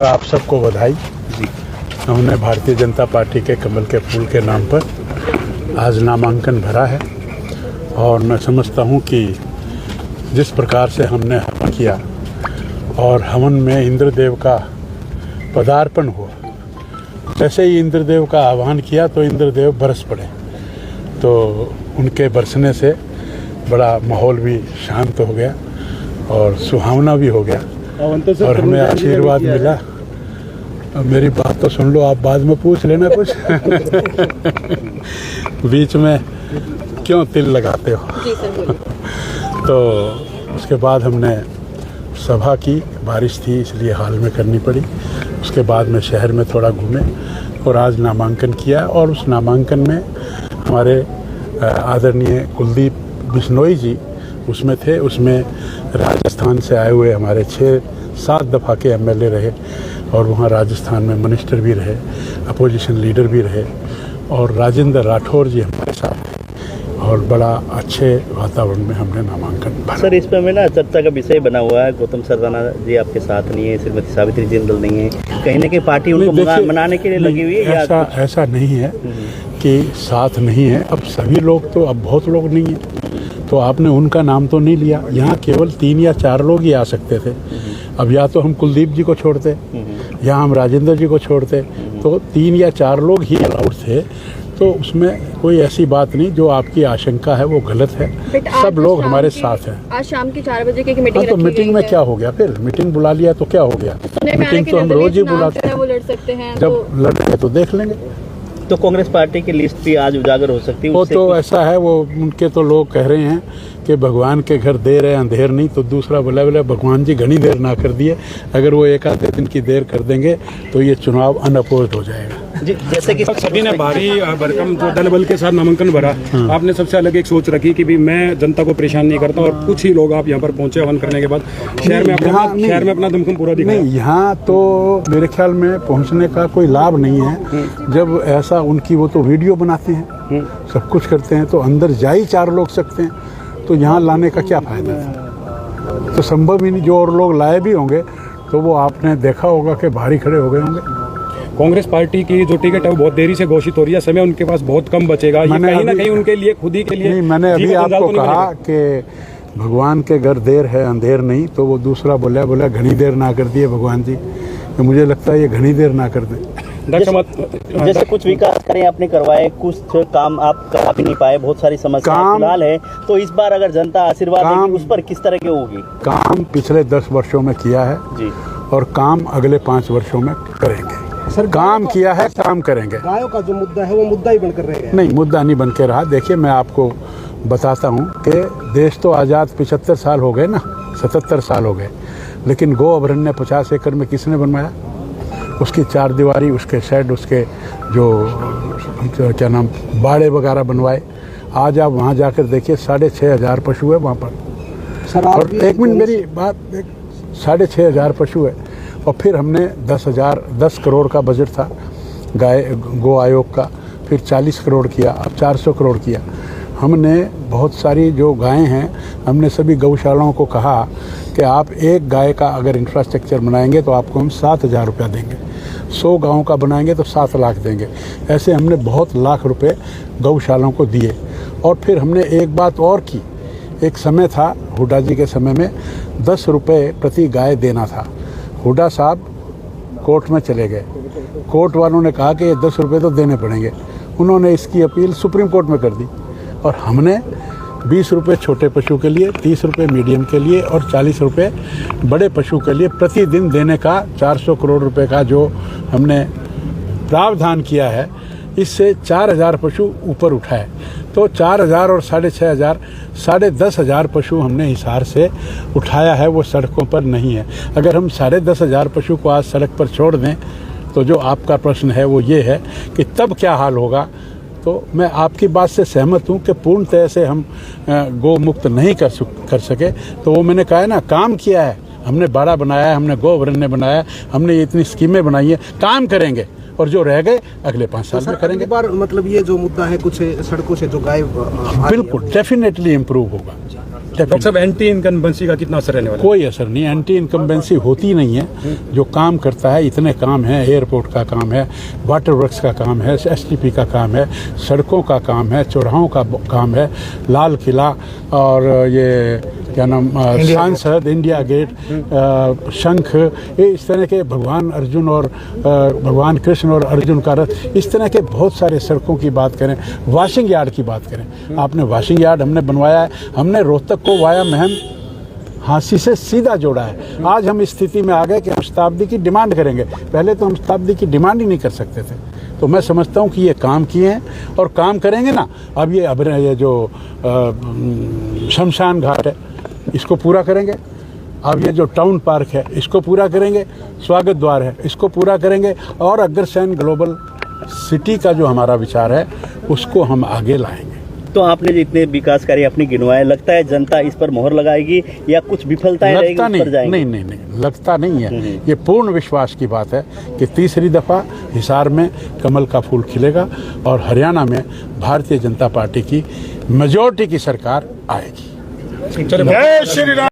आप सबको बधाई। हमने भारतीय जनता पार्टी के कमल के फूल के नाम पर आज नामांकन भरा है और मैं समझता हूं कि जिस प्रकार से हमने हवन किया और हवन में इंद्रदेव का पदार्पण हुआ, जैसे ही इंद्रदेव का आह्वान किया तो इंद्रदेव बरस पड़े। तो उनके बरसने से बड़ा माहौल भी शांत हो गया और सुहावना भी हो गया और हमें आशीर्वाद मिला। अब मेरी बात तो सुन लो, आप बाद में पूछ लेना कुछ। बीच में क्यों तिल लगाते हो? जी सर। तो उसके बाद हमने सभा की, बारिश थी इसलिए हाल में करनी पड़ी। उसके बाद में शहर में थोड़ा घूमे और आज नामांकन किया और उस नामांकन में हमारे आदरणीय कुलदीप बिश्नोई जी उसमें थे। उसमें राजस्थान से आए हुए हमारे 6-7 दफ़ा के एमएलए रहे और वहाँ राजस्थान में मिनिस्टर भी रहे, अपोजिशन लीडर भी रहे और राजेंद्र राठौर जी हमारे साथ थे और बड़ा अच्छे वातावरण में हमने नामांकन भरा। सर, इस पर में ना चर्चा का विषय बना हुआ है, गौतम सरदाना जी आपके साथ नहीं है, श्रीमती सावित्री जिंदल नहीं है, कहीं ना कहीं पार्टी उनको मनाने के लिए लगी हुई है। ऐसा नहीं है कि साथ नहीं है। अब सभी लोग तो, अब बहुत लोग नहीं है तो आपने उनका नाम तो नहीं लिया। यहाँ केवल 3 या 4 लोग ही आ सकते थे। अब या तो हम कुलदीप जी को छोड़ते या हम राजेंद्र जी को छोड़ते, तो 3 या 4 लोग ही अलाउड थे। तो उसमें कोई ऐसी बात नहीं, जो आपकी आशंका है वो गलत है। सब लोग हमारे साथ हैं। आज शाम की 4 बजे की मीटिंग तो मीटिंग में क्या हो गया? फिर मीटिंग बुला लिया तो क्या हो गया? मीटिंग तो हम रोज ही बुलाते हैं। वो लड़ सकते हैं, जब लड़ेंगे तो देख लेंगे। तो कांग्रेस पार्टी की लिस्ट भी आज उजागर हो सकती है। वो तो ऐसा है, वो उनके तो लोग कह रहे हैं कि भगवान के घर देर है अंधेर नहीं। तो दूसरा बोला भगवान जी घनी देर ना कर दिए, अगर वो 1 आधे दिन की देर कर देंगे तो ये चुनाव अनअपोज्ड हो जाएगा। जैसे कि सभी ने भारी भरकम जो दल बल के साथ नामांकन भरा, आपने सबसे अलग एक सोच रखी कि भी मैं जनता को परेशान नहीं करता और कुछ ही लोग आप यहाँ पर पहुंचे हवन करने के बाद शहर में अपना दमखम पूरा दिखाया। नहीं, यहाँ तो मेरे ख्याल में पहुंचने का कोई लाभ नहीं है। जब ऐसा उनकी वो तो वीडियो बनाते हैं, सब कुछ करते हैं, तो अंदर जा ही 4 लोग सकते हैं, तो यहाँ लाने का क्या फायदा है? तो संभव ही नहीं। जो और लोग लाए भी होंगे तो वो आपने देखा होगा कि भारी खड़े हो गए होंगे। कांग्रेस पार्टी की जो टिकट है वो बहुत देरी से घोषित हो रही है, समय उनके पास बहुत कम बचेगा। ये कहीं ना कहीं उनके लिए, खुद ही के लिए। नहीं, मैंने अभी आपको कहा कि भगवान के घर देर है अंधेर नहीं। तो वो दूसरा बोला घनी देर ना कर दिए भगवान जी, तो मुझे लगता है ये घनी देर ना कर दे। जैसे कुछ विकास करें आपने करवाए, कुछ काम आप करा भी नहीं पाए, बहुत सारी समस्याएं फिलहाल है। तो इस बार अगर जनता आशीर्वाद देगी उस पर किस तरह की होगी? काम पिछले 10 वर्षों में किया है जी, और काम अगले 5 वर्षों में करेंगे। सर, काम किया है, काम करेंगे। गायों का जो मुद्दा है वो मुद्दा ही बनकर रहेगा? नहीं, मुद्दा नहीं बन के रहा। देखिए, मैं आपको बताता हूँ कि देश तो आज़ाद 75 साल हो गए ना, 77 साल हो गए, लेकिन गो अभ्यारण्य 50 एकड़ में किसने बनवाया? उसकी 4 दीवारी, उसके शेड, उसके जो क्या नाम बाड़े वगैरह बनवाए। आज आप वहाँ जाकर देखिए, 6,500 पशु है वहाँ पर। सर, और 1 मिनट मेरी बात, 6,500 पशु है। और फिर हमने 10 करोड़ का बजट था गो आयोग का, फिर 40 करोड़ किया, अब 400 करोड़ किया। हमने बहुत सारी जो गायें हैं, हमने सभी गौशालाओं को कहा कि आप एक गाय का अगर इंफ्रास्ट्रक्चर बनाएंगे तो आपको हम 7,000 रुपया देंगे, 100 गाँव का बनाएंगे तो 7 लाख देंगे। ऐसे हमने बहुत लाख रुपए गौशालाओं को दिए। और फिर हमने एक बात और की, एक समय था हुड्डा जी के समय में 10 रुपये प्रति गाय देना था। हुड्डा साहब कोर्ट में चले गए, कोर्ट वालों ने कहा कि ये 10 रुपये तो देने पड़ेंगे। उन्होंने इसकी अपील सुप्रीम कोर्ट में कर दी और हमने 20 रुपये छोटे पशु के लिए, 30 रुपये मीडियम के लिए और 40 रुपये बड़े पशु के लिए प्रतिदिन देने का 400 करोड़ रुपए का जो हमने प्रावधान किया है, इससे 4,000 पशु ऊपर उठाए। तो 4,000 और 6,500, 10,500 पशु हमने हिसार से उठाया है, वो सड़कों पर नहीं है। अगर हम 10,500 पशु को आज सड़क पर छोड़ दें तो जो आपका प्रश्न है वो ये है कि तब क्या हाल होगा। तो मैं आपकी बात से सहमत हूँ कि पूर्णतः से हम गौ मुक्त नहीं कर सके। तो वो मैंने कहा है ना, काम किया है, हमने बाड़ा बनाया है, हमने गो अभ्यारण्य बनाया, हमने इतनी स्कीमें बनाई हैं, काम करेंगे और जो रह गए अगले 5 साल में करेंगे। बार मतलब ये जो मुद्दा है कुछ सड़कों से जो गाय, बिल्कुल डेफिनेटली इम्प्रूव होगा। डॉक्टर साहब एंटी इनकम्बेंसी का कितना असर रहने वाला है? कोई असर नहीं, एंटी इनकम्बेंसी होती नहीं है। जो काम करता है, इतने काम है, एयरपोर्ट का काम है, वाटर वर्क्स का काम है, STP का काम है, सड़कों का काम है, चौराहों का काम है, लाल किला और ये क्या नाम सांसद, इंडिया गेट, शंख, ये इस तरह के भगवान अर्जुन और भगवान कृष्ण और अर्जुन का रथ, इस तरह के बहुत सारे सड़कों की बात करें, वॉशिंग यार्ड की बात करें, आपने वॉशिंग यार्ड हमने बनवाया है। हमने रोहतक को वाया महम हांसी से सीधा जोड़ा है। आज हम इस स्थिति में आ गए कि हम शताब्दी की डिमांड करेंगे। पहले तो हम शताब्दी की डिमांड ही नहीं कर सकते थे। तो मैं समझता हूँ कि ये काम किए हैं और काम करेंगे ना। अब ये जो शमशान घाट है, इसको पूरा करेंगे। अब ये जो टाउन पार्क है, इसको पूरा करेंगे। स्वागत द्वार है, इसको पूरा करेंगे। और अग्रसेन ग्लोबल सिटी का जो हमारा विचार है, उसको हम आगे लाएंगे। तो आपने जो इतने विकास कार्य अपनी गिनवाए, लगता है जनता इस पर मोहर लगाएगी या कुछ विफलताएं रहेगी, उस पर जाएंगे? नहीं, लगता नहीं है। ये पूर्ण विश्वास की बात है कि तीसरी दफा हिसार में कमल का फूल खिलेगा और हरियाणा में भारतीय जनता पार्टी की मेजॉरिटी की सरकार आएगी। जय श्री राम।